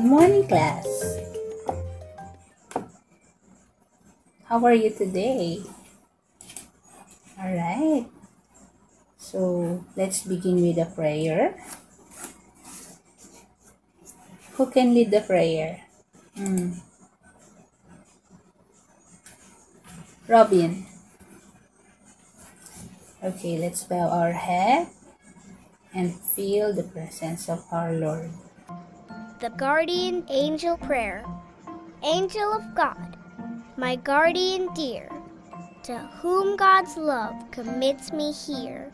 morning, class. How are you today? Alright. So, let's begin with a prayer. Who can lead the prayer? Robin. Okay, let's bow our head and feel the presence of our Lord. The Guardian Angel Prayer. Angel of God, my guardian dear, to whom God's love commits me here,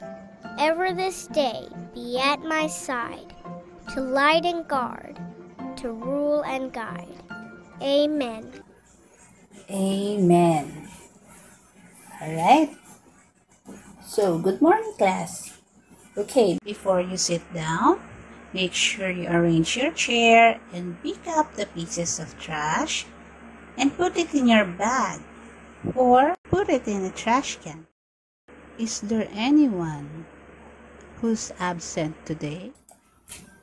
ever this day be at my side, to light and guard, to rule and guide. Amen. Amen. Alright. So, good morning, class. Okay, before you sit down, make sure you arrange your chair and pick up the pieces of trash and put it in your bag or put it in a trash can. Is there anyone who's absent today?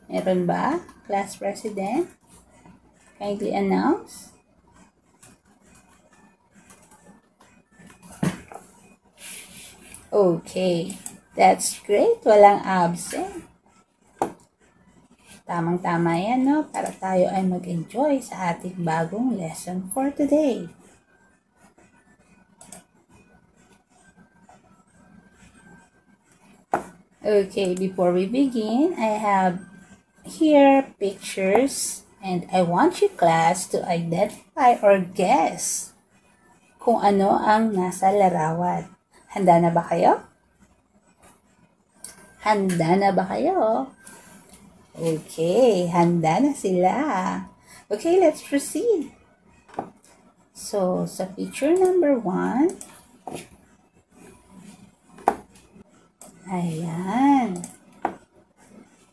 Meron ba, class president? Kindly announce. Okay, that's great. Walang absent. Tamang-tama yan, no? Para tayo ay mag-enjoy sa ating bagong lesson for today. Okay, before we begin, I have here pictures and I want you class to identify or guess kung ano ang nasa larawan. Handa na ba kayo? Handa na ba kayo? Okay, handa na sila. Okay, let's proceed. So, sa picture number 1, ayan.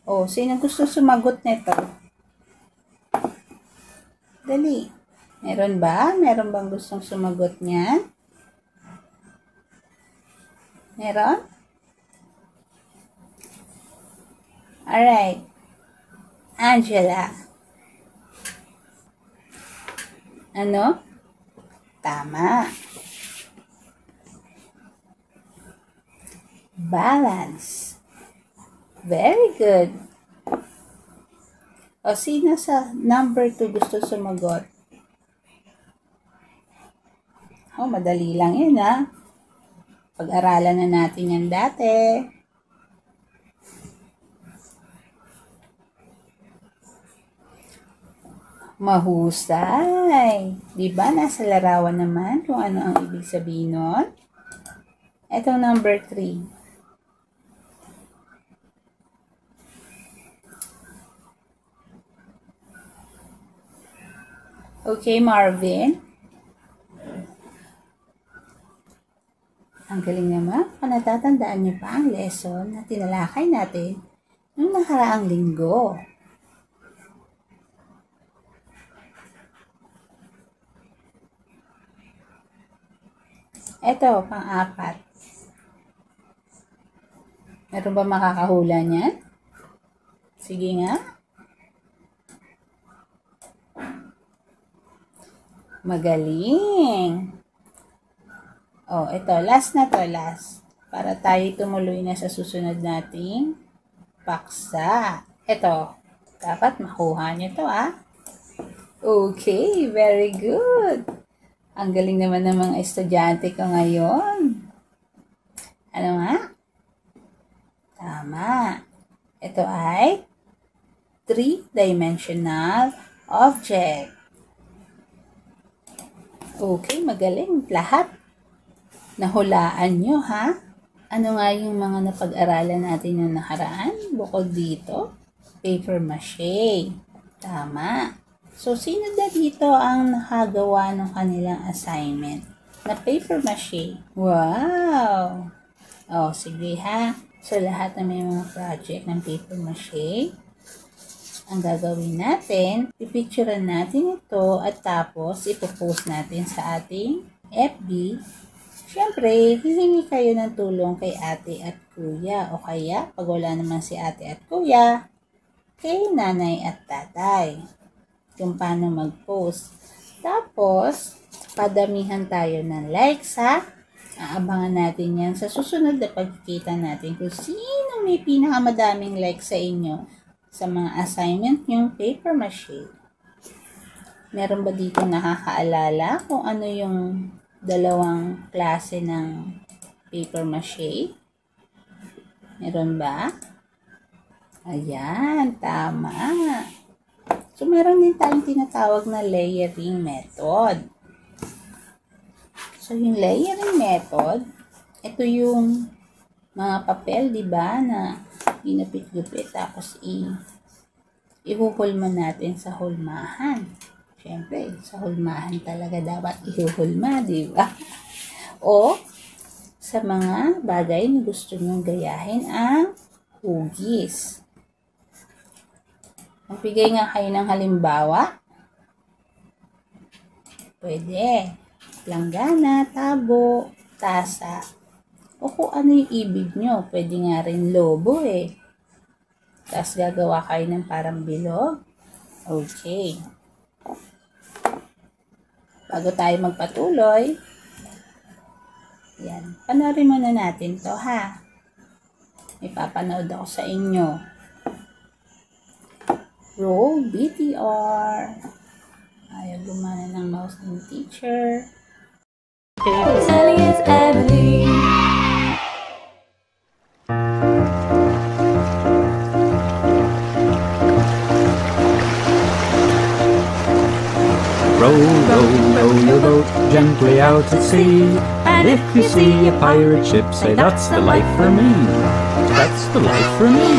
Oh, sino gusto sumagot nito? Dali. Meron ba? Meron bang gustong sumagot niyan? Meron? Alright. Angela. Ano? Tama. Balance. Very good. O, sino sa number 2 gusto sumagot? Oh, madali lang yun, ha? Pag-aralan na natin yan dati. Mahusay. Diba, nasa larawan naman kung ano ang ibig sabihin nun? Ito number 3. Okay, Marvin. Ang galing naman. Kung natatandaan niyo pa ang lesson na tinalakay natin noong nakaraang linggo. Ito, pang-4. Meron ba makakahula niyan? Sige nga. Magaling. Oh, ito. Last na to, last. Para tayo tumuloy na sa susunod nating paksa. Ito. Dapat makuha niyo to, ah. Okay, very good. Ang galing naman ng mga estudyante ko ngayon. Ano nga? Tama. Ito ay 3-dimensional object. Okay, magaling. Lahat nahulaan nyo, ha? Ano nga yung mga napag-aralan natin yung nakaraan? Bukod dito, paper mache. Tama. So, sino na dito ang nakagawa ng kanilang assignment? Na paper mache. Wow! Oh, sige ha. So, lahat na may mga project ng paper mache. Ang gagawin natin, pipicturean natin ito at tapos ipopost natin sa ating FB. Siyempre, hihingi kayo ng tulong kay ate at kuya o kaya pag wala naman si ate at kuya, kay nanay at tatay. kung paano mag-post. Tapos, padamihan tayo ng likes ha. Aabangan natin yan sa susunod na pagkikita natin kung sino may pinakamadaming likes sa inyo sa mga assignment yung paper mache. Meron ba dito nakakaalala kung ano yung dalawang klase ng paper mache? Meron ba? Ayan, tama. So, meron din tayong tinatawag na layering method. So, yung layering method, ito yung mga papel, di ba, na ginupit-gupit tapos ihuhulma natin sa hulmahan. Siyempre, sa hulmahan talaga dapat ihuhulma, di ba? O, sa mga bagay na gusto nyong gayahin ang hugis. Magbigay nga kayo ng halimbawa. Pwede. Langgana, tabo, tasa. O kung ano yung ibig nyo. Pwede nga rin lobo eh. Tapos gagawa kayo ng parang bilog. Okay. Bago tayo magpatuloy, yan. Panoorin muna natin to ha. May papanood ako sa inyo. Roll BTR. Ayaw gumana ng mouse ng teacher. Sally is Emily. Row, row, row your boat gently out at sea. And if you see a pirate ship, say that's the life for me. That's the life for me.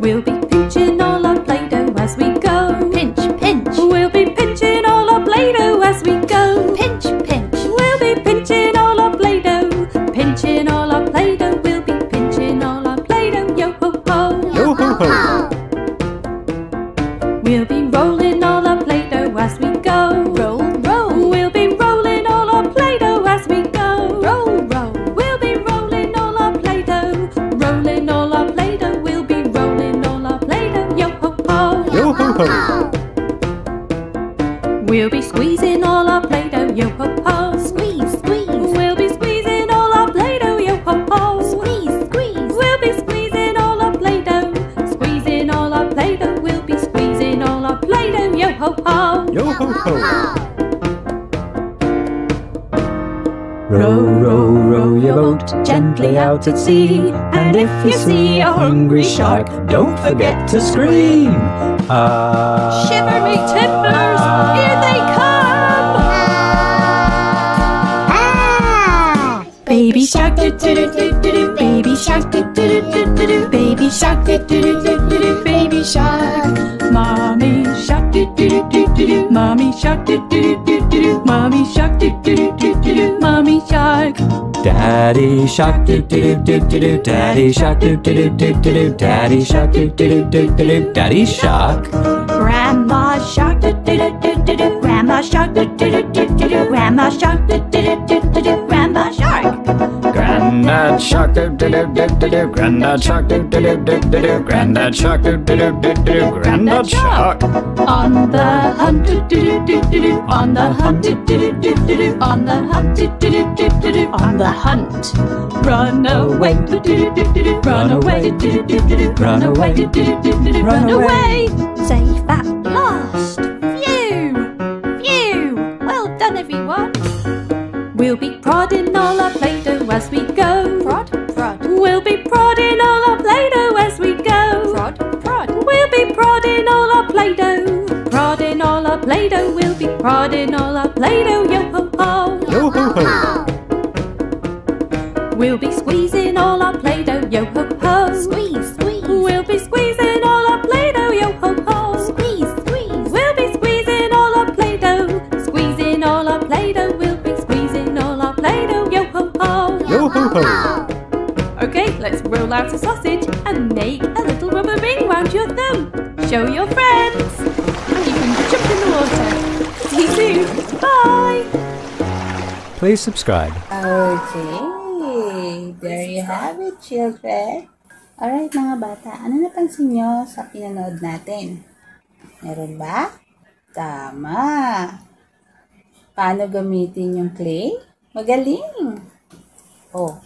We'll be pinching all our Play-Doh as we go. Pinch, pinch. We'll be pinching all our Play-Doh as we go. Pinch, pinch. We'll be pinching all our Play-Doh. Pinching all our Play-Doh. We'll be pinching all our Play-Doh. Yo ho ho. Yo ho ho. We'll be rolling all our Play-Doh as we go. Roll, roll. We'll be rolling all our Play-Doh as we go. Roll, roll. We'll be rolling all our Play-Doh. Rolling all our Play-Doh. We'll be rolling all our Play-Doh. Yo ho ho. Yo ho ho. We'll be squeezing all our Play-Doh. Yo ho ho. Squeeze, squeeze. We'll be squeezing all our Play-Doh. Yo ho ho. Squeeze, squeeze. We'll be squeezing all our Play-Doh. Squeezing all our Play-Doh. We'll be squeezing all our Play-Doh. Yo ho ho. Yo ho ho. Row, row, row your boat gently out at sea. And if you see a hungry shark, don't forget to scream. Shiver me timbers, here they come! Baby shark do do do do do do, baby shark do do do do do do, baby shark do do do do do do, baby shark. Mommy shark do do do do do do, mommy shark do do do do do, mommy shark do do do do do, mommy shark. Daddy shark do do do do do, daddy shark do do do do do, daddy shark do do do do do, daddy shark. Grandma shark do do do do do do, grandma shark do do do do do do, grandma shark do do do do do do, grandma shark. Granddad shark do do do do do do, granddad shark do do do do do do, granddad shark do do do do do do, granddad shark. On the hunt do do do do do, on the hunt do do do do do, on the hunt do do do do do, on the hunt. Run away do do do do do, run away do do do do do, run away do do do do do, run away. Safe at last. Phew, phew. Well done, everyone. We'll be prodding all our Play-Doh as we go. Prod, prod. We'll be prodding all our Play-Doh as we go. Prod, prod. We'll be prodding all our Play-Doh. Prodding all our Play-Doh. We'll be prodding all our Play-Doh. Yo ho ho. Yo ho ho. We'll be squeezing all our Play-Doh. Yo ho ho. Squeeze, squeeze. We'll be squeezing all our Play-Doh. Yo ho ho. Squeeze, squeeze. We'll be squeezing all our Play-Doh. Squeezing all our Play-Doh. We'll be squeezing all our Play-Doh. Yo ho ho. Yo ho ho. Okay, let's roll out a sausage and make a little rubber ring round your thumb. Show your friends. And you can jump in the water. See you soon. Bye. Please subscribe. Okay, there you have it, children. Alright mga bata, ano napansin nyo sa pinanood natin? Meron ba? Tama! Paano gamitin yung clay? Magaling! Oh,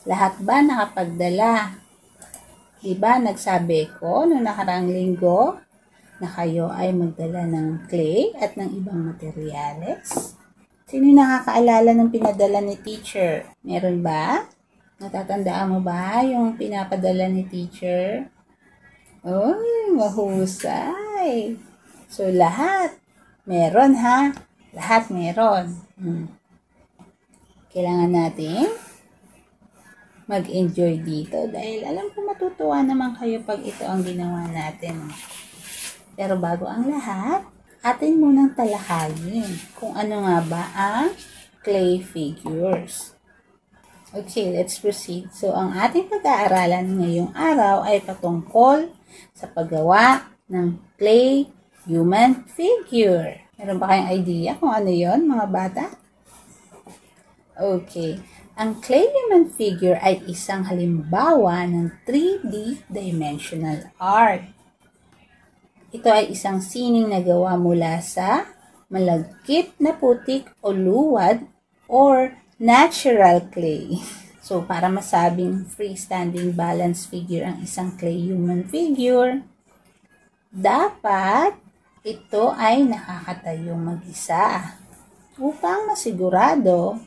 lahat ba nakapagdala? Diba nagsabi ko noong nakaraang linggo na kayo ay magdala ng clay at ng ibang materyales? Sino nakakaalala ng pinadala ni teacher? Meron ba? Natatandaan mo ba yung pinapadala ni teacher? Uy, mahusay! So, lahat meron ha? Lahat meron. Kailangan natin mag-enjoy dito dahil alam ko matutuwa naman kayo pag ito ang ginawa natin. Pero bago ang lahat, atin munang talakayin kung ano nga ba ang clay figures. Okay, let's proceed. So, ang ating pag-aaralan ngayong araw ay patungkol sa paggawa ng clay human figure. Meron ba kayong idea kung ano yon, mga bata? Okay. Ang clay human figure ay isang halimbawa ng 3D dimensional art. Ito ay isang sining na gawa mula sa malagkit na putik o luwad or natural clay. So, para masabing freestanding balance figure ang isang clay human figure, dapat ito ay nakakatayong mag-isa. Upang masigurado,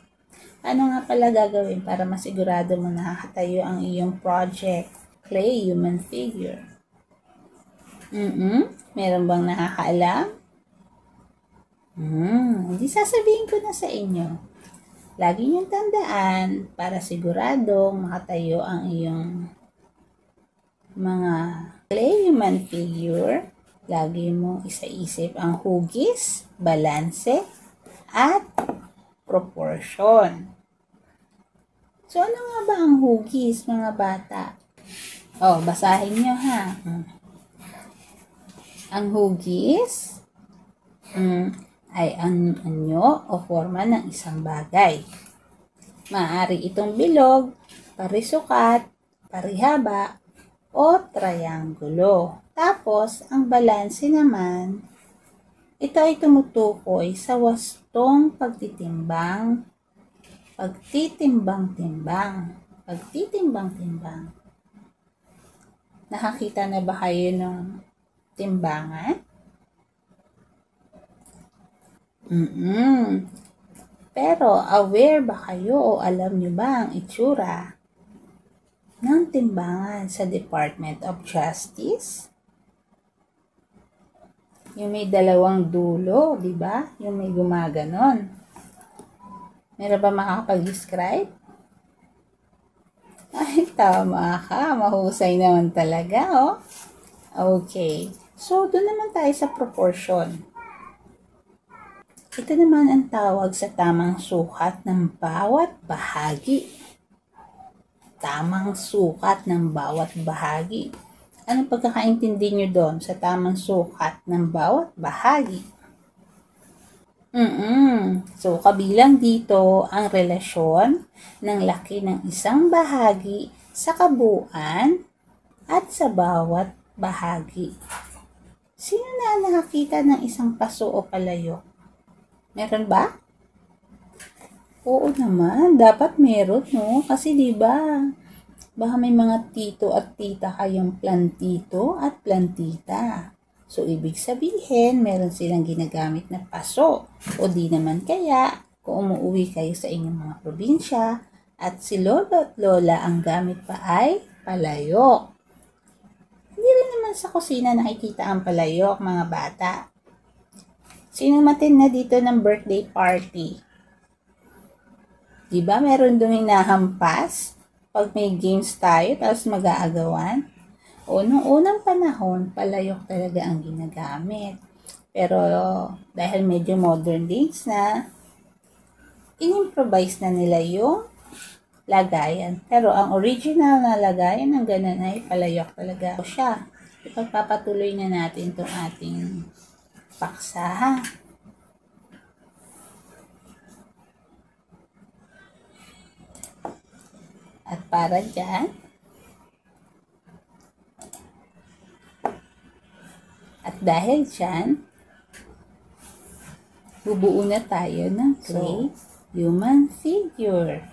ano nga pala gagawin para masigurado mo nakakatayo ang iyong project, clay human figure? Meron bang nakakaalam? Hindi sasabihin ko na sa inyo. Lagi niyong tandaan para siguradong makatayo ang iyong mga clay human figure. Lagi mong isaisip ang hugis, balanse, at proportion. So, ano nga ba ang hugis, mga bata? Oh, basahin nyo ha. Ang hugis ay ang anyo o forma ng isang bagay. Maaari itong bilog, parisukat, parihaba, o triangulo. Tapos, ang balanse naman, ito ay tumutukoy sa wastong pagtitimbang. Nakakita na ba kayo ng timbangan? Pero aware ba kayo o alam nyo ba ang itsura ng timbangan sa Department of Justice? Yung may dalawang dulo, di ba? Yung may gumaganon. Meron ba makakapag-describe? Ay, tama ka. Mahusay naman talaga, oh. Okay. So, doon naman tayo sa proportion. Ito naman ang tawag sa tamang sukat ng bawat bahagi. Tamang sukat ng bawat bahagi. Anong pagkakaintindi nyo doon sa tamang sukat ng bawat bahagi? So, kabilang dito ang relasyon ng laki ng isang bahagi sa kabuuan at sa bawat bahagi. Sino na nakakita ng isang paso o palayok? Meron ba? Oo naman, dapat meron, no? Kasi diba, baka may mga tito at tita kayong plantito at plantita. So, ibig sabihin, meron silang ginagamit na paso. O di naman kaya, kung umuwi kayo sa inyong mga probinsya, at si lolo at lola ang gamit pa ay palayok. Hindi rin naman sa kusina nakikita ang palayok, mga bata. Sino matin na dito ng birthday party? Diba meron doon hinahampas? Pag may games tayo, tapos mag-aagawan? O, nung unang panahon, palayok talaga ang ginagamit. Pero, dahil medyo modern days na, in-improvise na nila yung lagayan. Pero, ang original na lagayan ng ganun ay palayok talaga. O siya, ipagpapatuloy na natin itong ating paksa, ha? At para dyan, dahil dyan, bubuo na tayo ng clay human figure.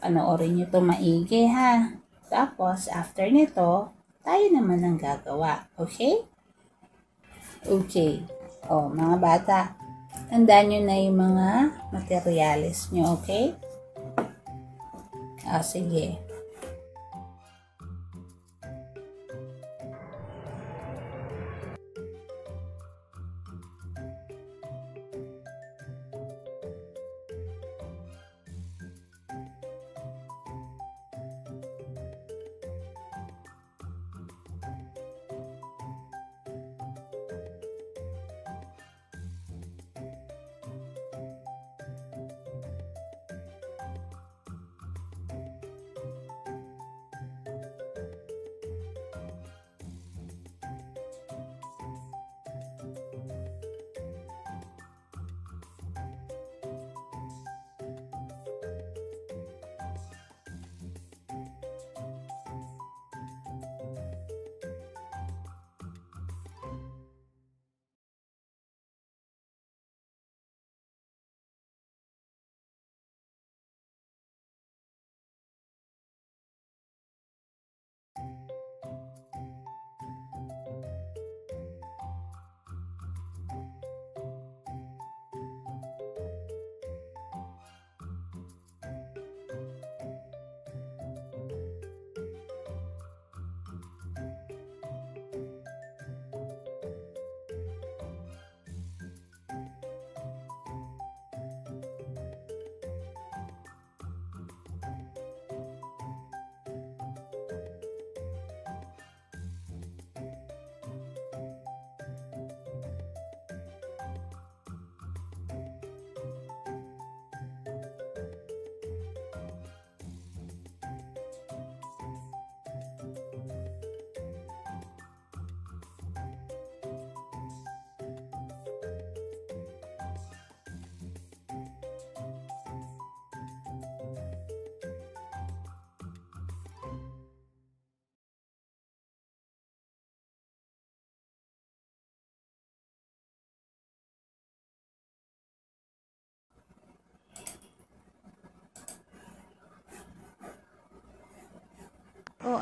Panoorin nyo ito maigi ha. Tapos, after nito, tayo naman ang gagawa. Okay? Okay. O, mga bata, tandaan nyo na yung mga materyales nyo, okay? Sige.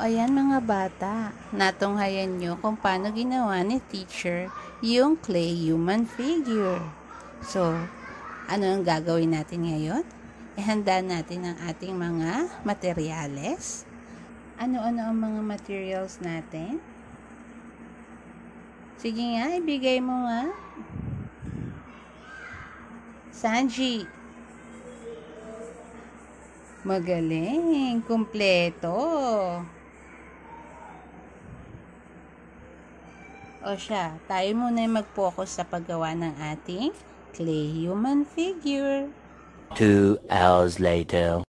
Ayan mga bata, natunghayan nyo kung paano ginawa ni teacher yung clay human figure. So, ano ang gagawin natin ngayon? Ihanda natin ang ating mga materyales. Ano-ano ang mga materials natin? Sige nga, ibigay mo nga. Sanji. Magaling, kumpleto. O siya, tayo muna yung mag-focus sa paggawa ng ating clay human figure. 2 hours later.